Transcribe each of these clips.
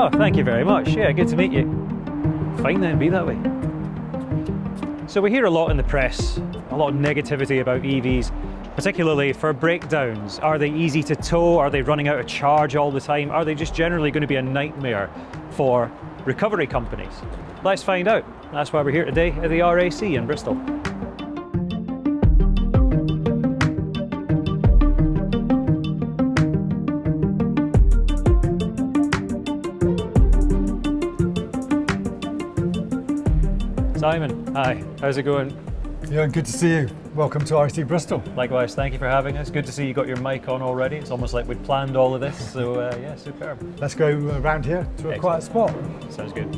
Oh, thank you very much. Yeah, good to meet you. Fine then, be that way. So we hear a lot in the press, a lot of negativity about EVs, particularly for breakdowns. Are they easy to tow? Are they running out of charge all the time? Are they just generally going to be a nightmare for recovery companies? Let's find out. That's why we're here today at the RAC in Bristol. Simon, hi, how's it going? Yeah, good to see you. Welcome to RAC Bristol. Likewise, thank you for having us. Good to see you got your mic on already. It's almost like we'd planned all of this, so yeah, superb. Let's go around here to a quiet spot. Sounds good.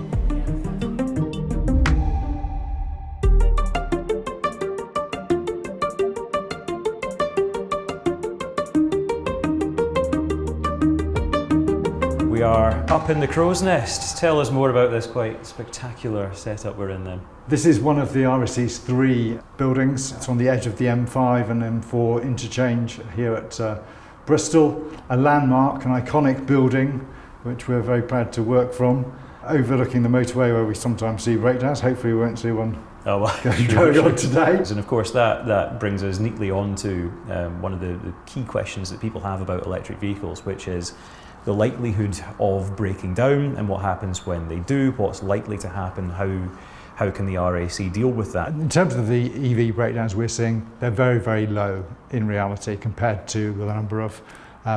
We are up in the crow's nest. Tell us more about this quite spectacular setup we're in then. This is one of the RAC's 3 buildings. It's on the edge of the M5 and M4 interchange here at Bristol. A landmark, an iconic building, which we're very proud to work from, overlooking the motorway where we sometimes see breakdowns. Hopefully we won't see one going on today. And of course that brings us neatly on to one of the key questions that people have about electric vehicles, which is the likelihood of breaking down and what happens when they do, what's likely to happen, how can the RAC deal with that? In terms of the EV breakdowns we're seeing, they're very, very low in reality compared to the number of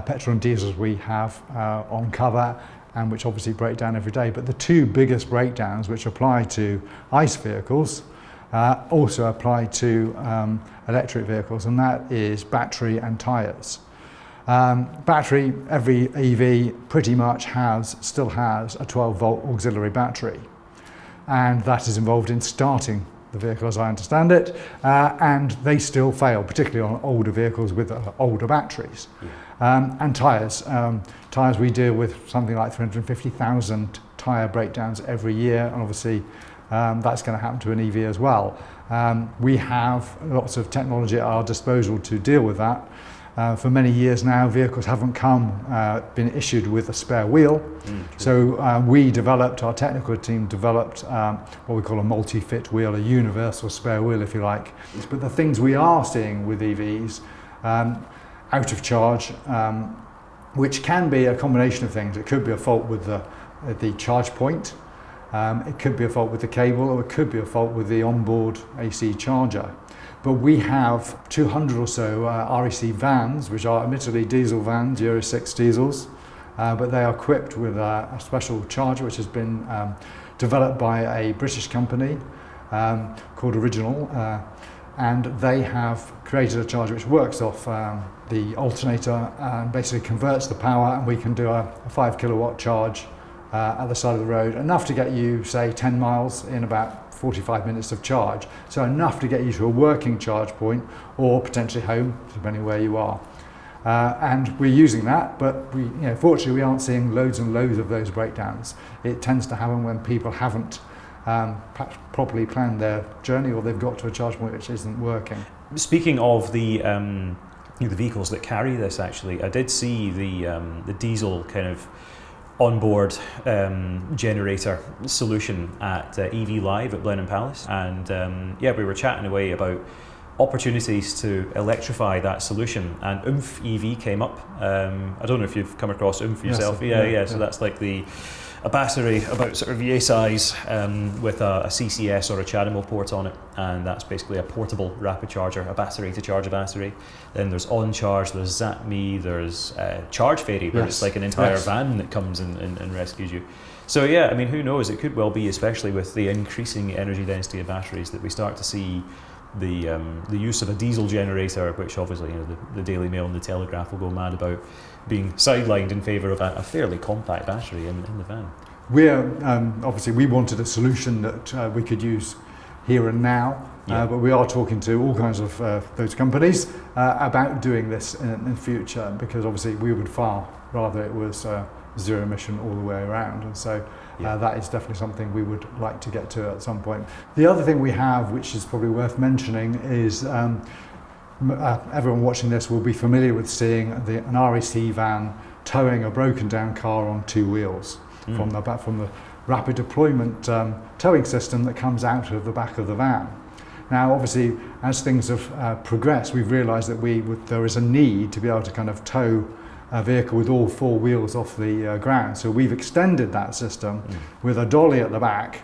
petrol and diesels we have on cover and which obviously break down every day. But the 2 biggest breakdowns which apply to ICE vehicles also apply to electric vehicles, and that is battery and tyres. Battery, every EV pretty much still has a 12-volt auxiliary battery, and that is involved in starting the vehicle as I understand it, and they still fail, particularly on older vehicles with older batteries. Yeah. And tyres. Tyres, we deal with something like 350,000 tyre breakdowns every year, and obviously that's going to happen to an EV as well. We have lots of technology at our disposal to deal with that. For many years now, vehicles haven't been issued with a spare wheel. So our technical team developed what we call a multi-fit wheel, a universal spare wheel if you like. But the things we are seeing with EVs, out of charge, which can be a combination of things. It could be a fault with the charge point, it could be a fault with the cable, or it could be a fault with the onboard AC charger. But we have 200 or so RAC vans, which are admittedly diesel vans, Euro 6 diesels, but they are equipped with a special charger which has been developed by a British company called Original, and they have created a charger which works off the alternator and basically converts the power, and we can do a 5 kilowatt charge at the side of the road, enough to get you, say, 10 miles in about 45 minutes of charge, so enough to get you to a working charge point or potentially home, depending where you are. And we're using that, but fortunately we aren't seeing loads and loads of those breakdowns. It tends to happen when people haven't perhaps properly planned their journey, or they've got to a charge point which isn't working. Speaking of the vehicles that carry this, actually, I did see the diesel kind of onboard generator solution at EV Live at Blenheim Palace, and yeah, we were chatting away about opportunities to electrify that solution, and Oomph EV came up. I don't know if you've come across Oomph yourself. Yes, yeah. So that's like a battery about sort of yay size with a CCS or a Chademo port on it, and that's basically a portable rapid charger, a battery to charge a battery. Then there's On Charge, there's ZapMe, there's Charge Fairy, where it's like an entire van that comes and rescues you. So yeah, I mean, who knows? It could well be, especially with the increasing energy density of batteries, that we start to see the use of a diesel generator, which obviously the Daily Mail and the Telegraph will go mad about, being sidelined in favour of a fairly compact battery in the van. Obviously we wanted a solution that we could use here and now, but we are talking to all kinds of those companies about doing this in the future, because obviously we would far rather it was zero emission all the way around, and so that is definitely something we would like to get to at some point. The other thing we have, which is probably worth mentioning, is everyone watching this will be familiar with seeing an RAC van towing a broken down car on 2 wheels. from the rapid deployment towing system that comes out of the back of the van. Now, obviously, as things have progressed, we've realised that there is a need to be able to kind of tow a vehicle with all four wheels off the ground. So we've extended that system with a dolly at the back.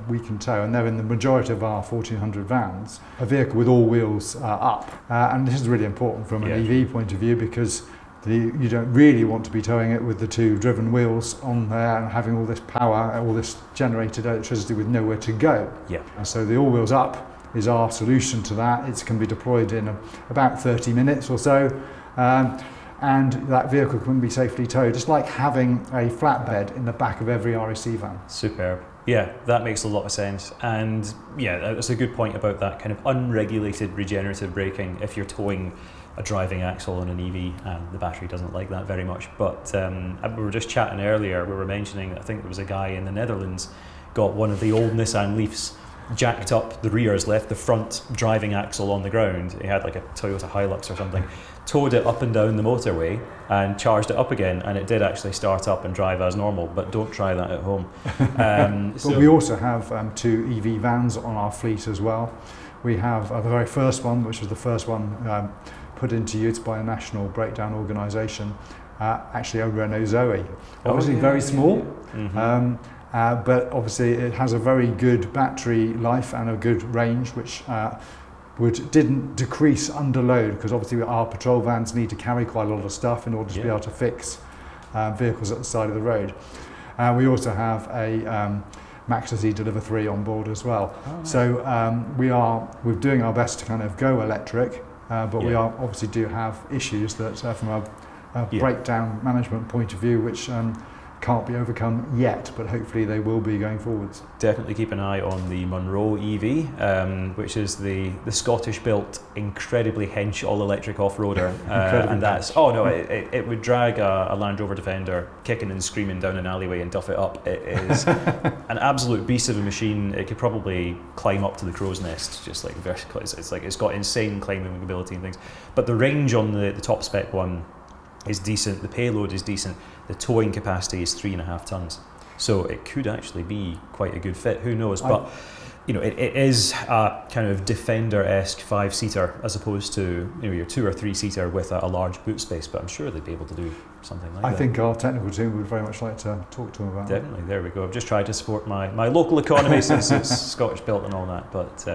We can tow, and they're in the majority of our 1400 vans, a vehicle with all wheels up. And this is really important from an EV point of view, because you don't really want to be towing it with the two driven wheels on there and having all this power, all this generated electricity with nowhere to go. Yeah. And so the all wheels up is our solution to that. It can be deployed in about 30 minutes or so. And that vehicle can be safely towed, just like having a flatbed in the back of every RAC van. Superb. Yeah, that makes a lot of sense. And yeah, that's a good point about that kind of unregulated regenerative braking. If you're towing a driving axle on an EV, the battery doesn't like that very much. But we were just chatting earlier, we were mentioning, I think there was a guy in the Netherlands got one of the old Nissan Leafs, jacked up the rears, left the front driving axle on the ground. He had like a Toyota Hilux or something, towed it up and down the motorway and charged it up again, and it did actually start up and drive as normal, but don't try that at home. But we also have two EV vans on our fleet as well. We have the very first one, which was the first one put into use by a national breakdown organisation, actually a Renault Zoe. Obviously very small, but obviously it has a very good battery life and a good range, which didn't decrease under load, because obviously our patrol vans need to carry quite a lot of stuff in order to be able to fix vehicles at the side of the road. We also have a Maxi Deliver 3 on board as well. So we're doing our best to kind of go electric, but we obviously do have issues that from a breakdown management point of view, which can't be overcome yet, but hopefully they will be going forwards. Definitely keep an eye on the Monroe EV, which is the Scottish-built, incredibly hench all-electric off-roader. And that's, it would drag a Land Rover Defender kicking and screaming down an alleyway and duff it up. It is an absolute beast of a machine. It could probably climb up to the crow's nest, just like vertical. It's got insane climbing ability and things. But the range on the top spec one is decent, the payload is decent, the towing capacity is 3.5 tons. So it could actually be quite a good fit, who knows, but it is a kind of Defender-esque 5-seater as opposed to your 2 or 3-seater with a large boot space, but I'm sure they'd be able to do something like that. I think our technical team would very much like to talk to them about that. Definitely, there we go. I've just tried to support my local economy since it's Scottish built and all that, but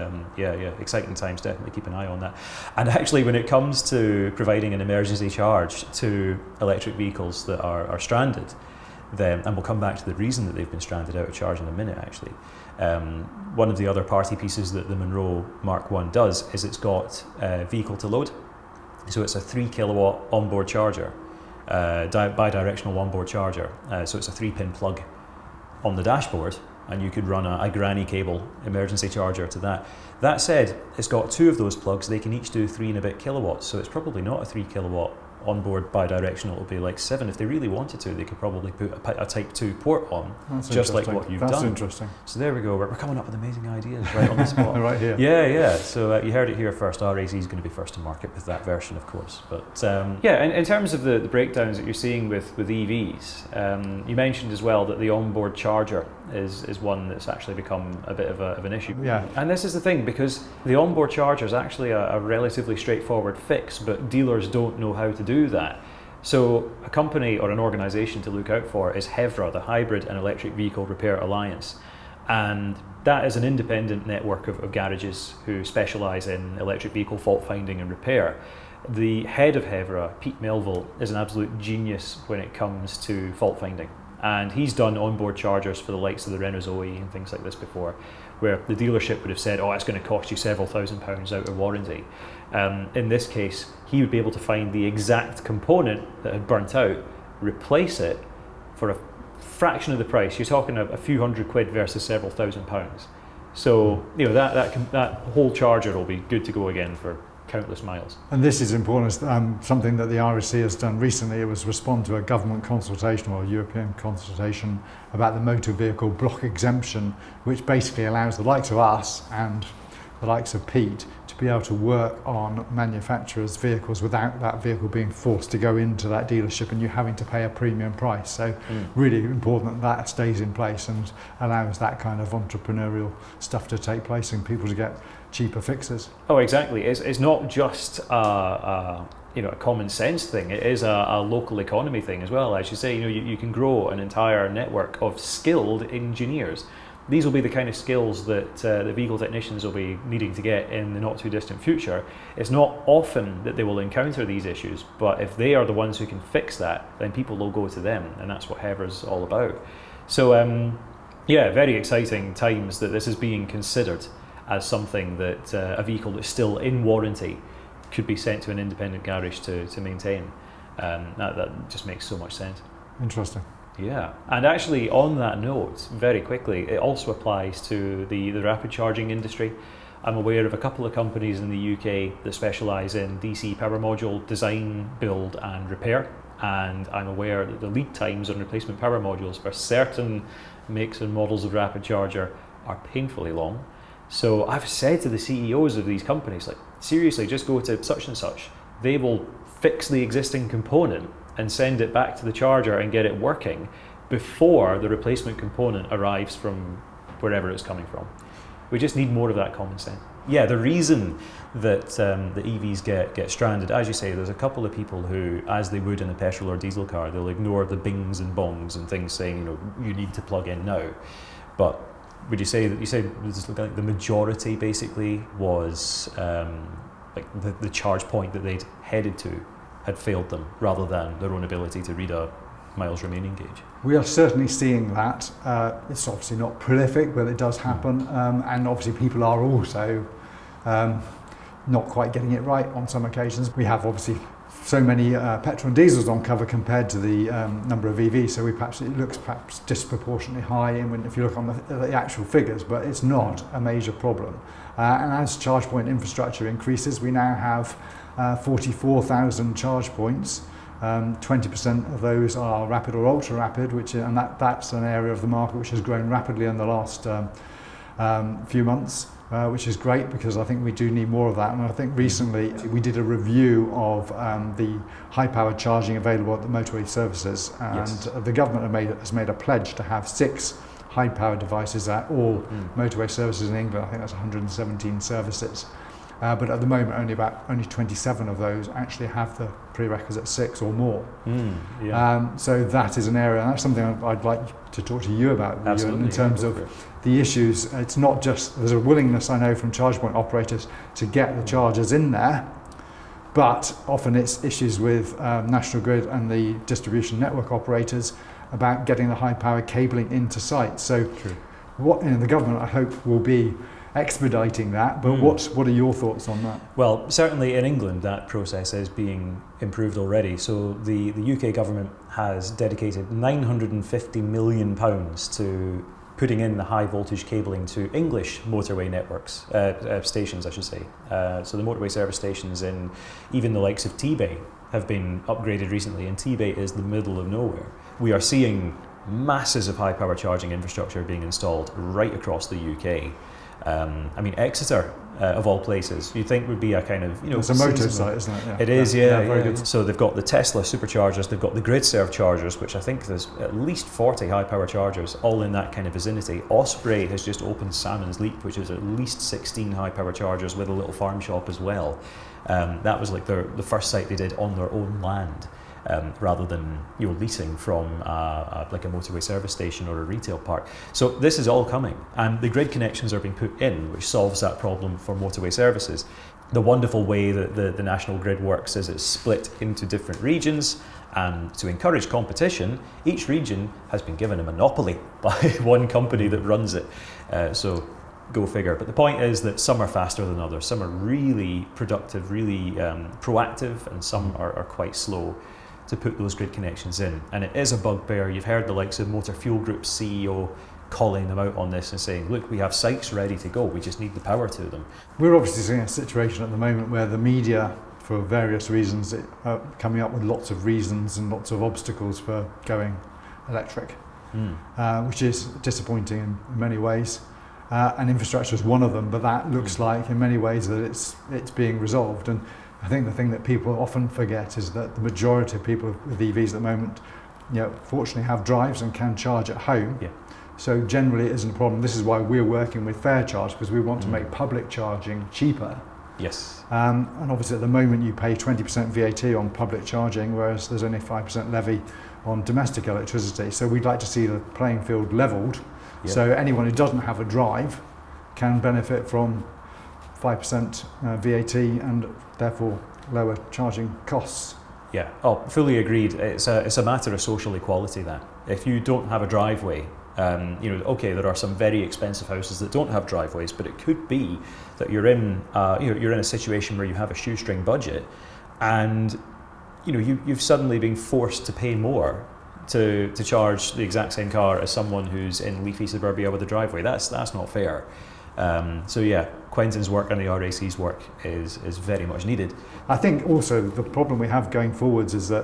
exciting times, definitely keep an eye on that. And actually when it comes to providing an emergency charge to electric vehicles that are stranded, then, and we'll come back to the reason that they've been stranded out of charge in a minute actually, one of the other party pieces that the Monroe Mark 1 does is it's got vehicle to load. So it's a 3 kilowatt onboard charger, bi-directional onboard charger. So it's a 3-pin plug on the dashboard, and you could run a granny cable emergency charger to that. That said, it's got 2 of those plugs. They can each do 3 and a bit kilowatts. So it's probably not a 3 kilowatt onboard bi-directional. It'll be like 7. If they really wanted to, they could probably put a Type 2 port on, just like what you've done. That's interesting. So there we go. We're coming up with amazing ideas right on the spot. Right here. Yeah. So you heard it here first. RAC is going to be first to market with that version, of course. But in terms of the breakdowns that you're seeing with EVs, you mentioned as well that the onboard charger is one that's actually become a bit of an issue. Yeah. And this is the thing, because the onboard charger is actually a relatively straightforward fix, but dealers don't know how to do that. So a company or an organisation to look out for is HEVRA, the Hybrid and Electric Vehicle Repair Alliance. And that is an independent network of garages who specialise in electric vehicle fault finding and repair. The head of HEVRA, Pete Melville, is an absolute genius when it comes to fault finding. And he's done onboard chargers for the likes of the Renault Zoe and things like this before, where the dealership would have said, it's going to cost you several £1,000s out of warranty. In this case, he would be able to find the exact component that had burnt out, replace it for a fraction of the price. You're talking a few £100 versus several £1,000s. So that whole charger will be good to go again for countless miles. And this is important, something that the RAC has done recently. It was respond to a government consultation or a European consultation about the motor vehicle block exemption, which basically allows the likes of us and the likes of Pete to be able to work on manufacturers' vehicles without that vehicle being forced to go into that dealership and you having to pay a premium price. So really important that stays in place and allows that kind of entrepreneurial stuff to take place and people to get cheaper fixes. Oh, exactly. It's not just a common sense thing. It is a local economy thing as well. As you say, you can grow an entire network of skilled engineers. These will be the kind of skills that the vehicle technicians will be needing to get in the not too distant future. It's not often that they will encounter these issues, but if they are the ones who can fix that, then people will go to them, and that's what Hever's all about. So very exciting times that this is being considered as something that a vehicle that's still in warranty could be sent to an independent garage to maintain. That just makes so much sense. Interesting. Yeah, and actually on that note, very quickly, it also applies to the rapid charging industry. I'm aware of a couple of companies in the UK that specialise in DC power module design, build and repair, and I'm aware that the lead times on replacement power modules for certain makes and models of rapid charger are painfully long. So I've said to the CEOs of these companies, like, seriously, just go to such and such. They will fix the existing component and send it back to the charger and get it working before the replacement component arrives from wherever it's coming from. We just need more of that common sense. Yeah, the reason that the EVs get stranded, as you say, there's a couple of people who, as they would in a petrol or diesel car, they'll ignore the bings and bongs and things saying, you need to plug in now. But would you say that the majority basically was the charge point that they'd headed to had failed them rather than their own ability to read a miles remaining gauge? We are certainly seeing that. It's obviously not prolific, but it does happen. And obviously people are also not quite getting it right on some occasions. We have obviously so many petrol and diesels on cover compared to the number of EVs, so it looks perhaps disproportionately high if you look on the actual figures, but it's not a major problem. And as charge point infrastructure increases, we now have 44,000 charge points. 20% of those are rapid or ultra rapid, that's an area of the market which has grown rapidly in the last few months, which is great because I think we do need more of that. And I think recently we did a review of the high-powered charging available at the motorway services, and yes, the government has made a pledge to have 6 high-powered devices at all motorway services in England. I think that's 117 services. But at the moment, only 27 of those actually have the prerequisite 6 or more. So that is an area, and that's something I'd like to talk to you about, Euan, in terms of the issues. It's not just, there's a willingness, I know, from charge point operators to get the chargers in there, but often it's issues with National Grid and the distribution network operators about getting the high-powered cabling into site. So the government, I hope, will be expediting that, but what are your thoughts on that? Well, certainly in England that process is being improved already. So the UK government has dedicated £950 million to putting in the high voltage cabling to English motorway networks, stations I should say. So the motorway service stations in even the likes of T-Bay have been upgraded recently, and T-Bay is the middle of nowhere. We are seeing masses of high power charging infrastructure being installed right across the UK. Exeter, of all places, you'd think would be a kind of, it's a motor site, isn't it? Yeah. It is, very good. So they've got the Tesla superchargers, they've got the GridServe chargers, which I think there's at least 40 high power chargers, all in that kind of vicinity. Osprey has just opened Salmon's Leap, which is at least 16 high power chargers with a little farm shop as well. That was like the first site they did on their own land. Rather than leasing from like a motorway service station or a retail park. So this is all coming, and the grid connections are being put in, which solves that problem for motorway services. The wonderful way that the national grid works is it's split into different regions, and to encourage competition, each region has been given a monopoly by one company that runs it. So go figure. But the point is that some are faster than others. Some are really productive, really proactive, and some are quite slow to put those grid connections in. And it is a bugbear. You've heard the likes of Motor Fuel Group's CEO calling them out on this and saying, look, we have sites ready to go, we just need the power to them. We're obviously seeing a situation at the moment where the media, for various reasons, are coming up with lots of reasons and lots of obstacles for going electric, which is disappointing in many ways. and infrastructure is one of them, but that looks like in many ways that it's being resolved. And I think the thing that people often forget is that the majority of people with EVs at the moment, fortunately have drives and can charge at home. Yeah. So generally it isn't a problem. This is why we're working with Fair Charge, because we want to make public charging cheaper. Yes. And obviously at the moment you pay 20% VAT on public charging, whereas there's only 5% levy on domestic electricity. So we'd like to see the playing field levelled. Yep. So anyone who doesn't have a drive can benefit from 5% VAT and therefore lower charging costs. Yeah, fully agreed. It's a matter of social equality that. If you don't have a driveway, there are some very expensive houses that don't have driveways, but it could be that you're in a situation where you have a shoestring budget, and you've suddenly been forced to pay more to charge the exact same car as someone who's in leafy suburbia with a driveway. That's not fair. Quentin's work and the RAC's work is very much needed. I think also the problem we have going forwards is that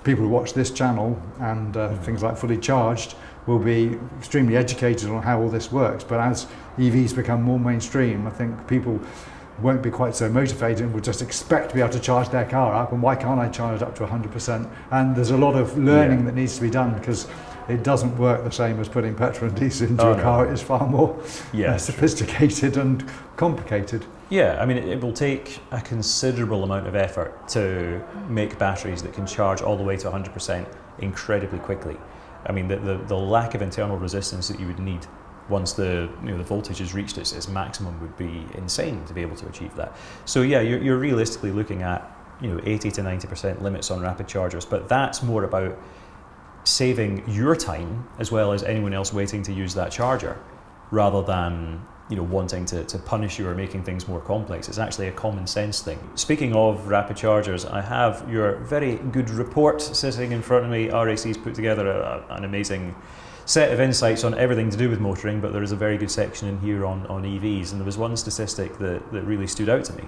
people who watch this channel and things like Fully Charged will be extremely educated on how all this works, but as EVs become more mainstream, I think people won't be quite so motivated and will just expect to be able to charge their car up, and why can't I charge up to 100%? And there's a lot of learning that needs to be done, because it doesn't work the same as putting petrol and diesel into a car. It is far more sophisticated and complicated. Yeah, I mean, it will take a considerable amount of effort to make batteries that can charge all the way to 100% incredibly quickly. I mean, the lack of internal resistance that you would need once the voltage has reached its maximum would be insane to be able to achieve that. So yeah, you're realistically looking at 80 to 90% limits on rapid chargers, but that's more about saving your time as well as anyone else waiting to use that charger, rather than wanting to punish you or making things more complex. It's actually a common sense thing. Speaking of rapid chargers, I have your very good report sitting in front of me. RAC's put together an amazing set of insights on everything to do with motoring, but there is a very good section in here on EVs, and there was one statistic that really stood out to me,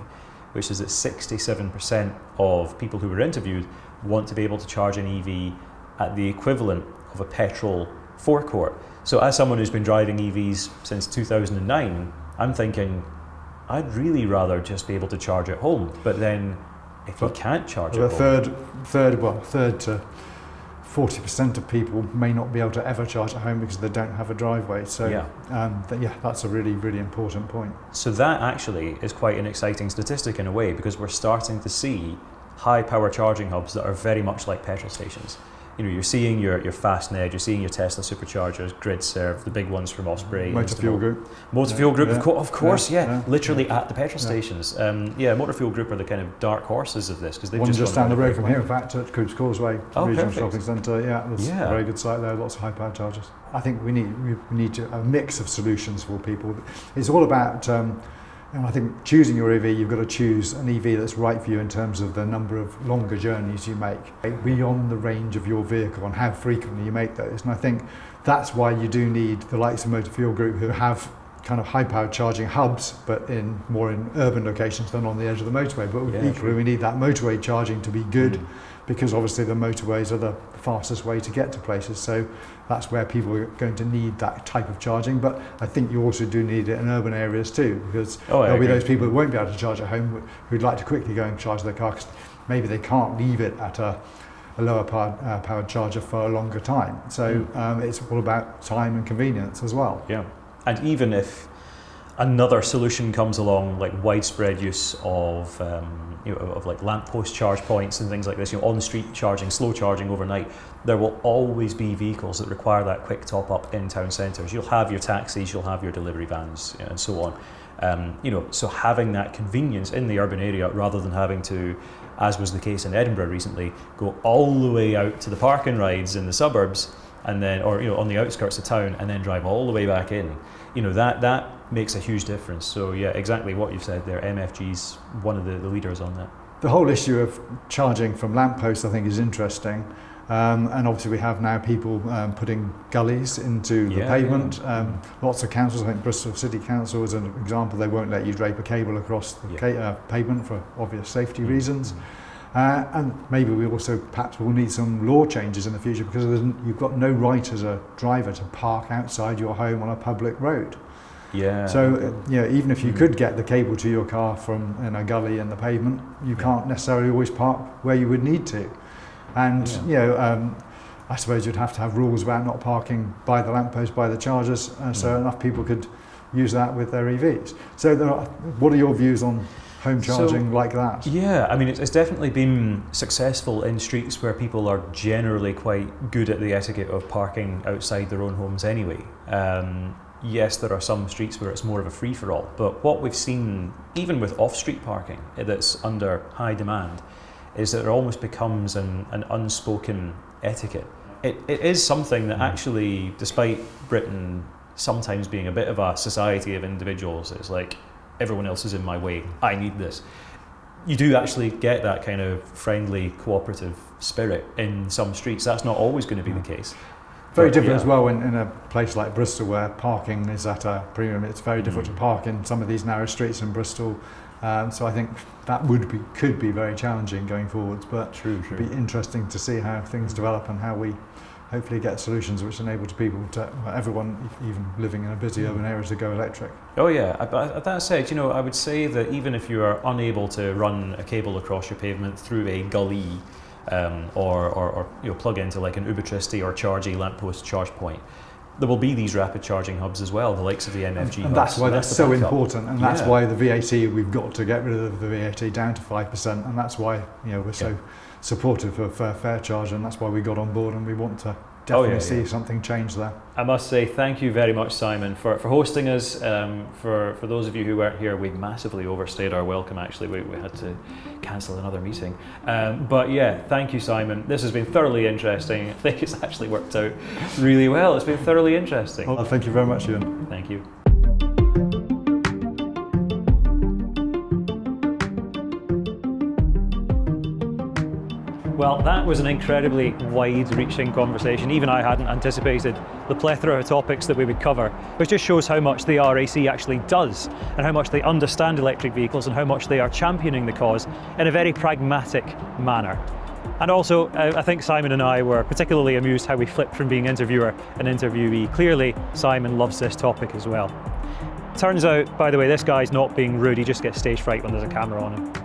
which is that 67% of people who were interviewed want to be able to charge an EV at the equivalent of a petrol forecourt. So as someone who's been driving EVs since 2009, I'm thinking I'd really rather just be able to charge at home. But then if you can't charge at home, third to 40% of people may not be able to ever charge at home because they don't have a driveway. So that's a really, really important point. So that actually is quite an exciting statistic in a way, because we're starting to see high power charging hubs that are very much like petrol stations. You're seeing your Fastned, you're seeing your Tesla superchargers, GridServe, the big ones from Osprey. Motor Fuel Group. Motor Fuel Group, of course, literally at the petrol stations. Motor Fuel Group are the kind of dark horses of this, because they've just down the road from here, in fact, at Coops Causeway Regional Shopping Centre. There's a very good site there, lots of high power chargers. I think we need a mix of solutions for people. It's all about I think choosing your EV, you've got to choose an EV that's right for you in terms of the number of longer journeys you make, beyond the range of your vehicle and how frequently you make those. And I think that's why you do need the likes of Motor Fuel Group, who have kind of high-powered charging hubs, but more in urban locations than on the edge of the motorway. But equally, we need that motorway charging to be good, because obviously the motorways are the fastest way to get to places. So that's where people are going to need that type of charging. But I think you also do need it in urban areas too, because there'll be those people who won't be able to charge at home who'd like to quickly go and charge their car, because maybe they can't leave it at a lower powered charger for a longer time. So it's all about time and convenience as well. Yeah, and even if another solution comes along, like widespread use of like lamppost charge points and things like this, on-street charging, slow charging overnight, there will always be vehicles that require that quick top-up in town centres. You'll have your taxis, you'll have your delivery vans, and so on. So having that convenience in the urban area, rather than having to, as was the case in Edinburgh recently, go all the way out to the park and rides in the suburbs, and then, or on the outskirts of town, and then drive all the way back in. That makes a huge difference. So yeah, exactly what you've said there. MFG's one of the leaders on that. The whole issue of charging from lampposts, I think, is interesting. And obviously we have now people putting gullies into the pavement. Lots of councils, I think Bristol City Council is an example, they won't let you drape a cable across the pavement for obvious safety reasons. And maybe we also perhaps will need some law changes in the future, because you've got no right as a driver to park outside your home on a public road. Yeah. So even if you could get the cable to your car from in a gully in the pavement, you can't necessarily always park where you would need to. And I suppose you'd have to have rules about not parking by the lamppost, by the chargers, so enough people could use that with their EVs. So what are your views on home charging like that? Yeah, I mean, it's definitely been successful in streets where people are generally quite good at the etiquette of parking outside their own homes anyway. Yes, there are some streets where it's more of a free-for-all, but what we've seen, even with off-street parking that's under high demand, is that it almost becomes an unspoken etiquette. It is something that actually, despite Britain sometimes being a bit of a society of individuals, it's like, everyone else is in my way, I need this. You do actually get that kind of friendly, cooperative spirit in some streets. That's not always going to be the case. Very different as well in a place like Bristol where parking is at a premium. It's very difficult to park in some of these narrow streets in Bristol. So I think that could be very challenging going forwards, but it'd be interesting to see how things develop and how we hopefully get solutions which enable people everyone, even living in a busy urban area, to go electric. Oh yeah, but that said, I would say that even if you are unable to run a cable across your pavement through a gully, or plug into like an Ubitricity or Chargy lamppost charge point, there will be these rapid charging hubs as well, the likes of the MFG hubs. And that's why that's so important, and that's why the VAT, we've got to get rid of the VAT down to 5%, and that's why we're so supportive of fair charge, and that's why we got on board, and we want to definitely see something change there. I must say thank you very much, Simon, for hosting us. For those of you who weren't here, we massively overstayed our welcome actually. We had to cancel another meeting. But yeah, thank you, Simon. This has been thoroughly interesting. I think it's actually worked out really well. It's been thoroughly interesting. Well, thank you very much, Euan. Thank you. Well, that was an incredibly wide-reaching conversation. Even I hadn't anticipated the plethora of topics that we would cover, which just shows how much the RAC actually does, and how much they understand electric vehicles, and how much they are championing the cause in a very pragmatic manner. And also, I think Simon and I were particularly amused how we flipped from being interviewer and interviewee. Clearly, Simon loves this topic as well. Turns out, by the way, this guy's not being rude, he just gets stage fright when there's a camera on him.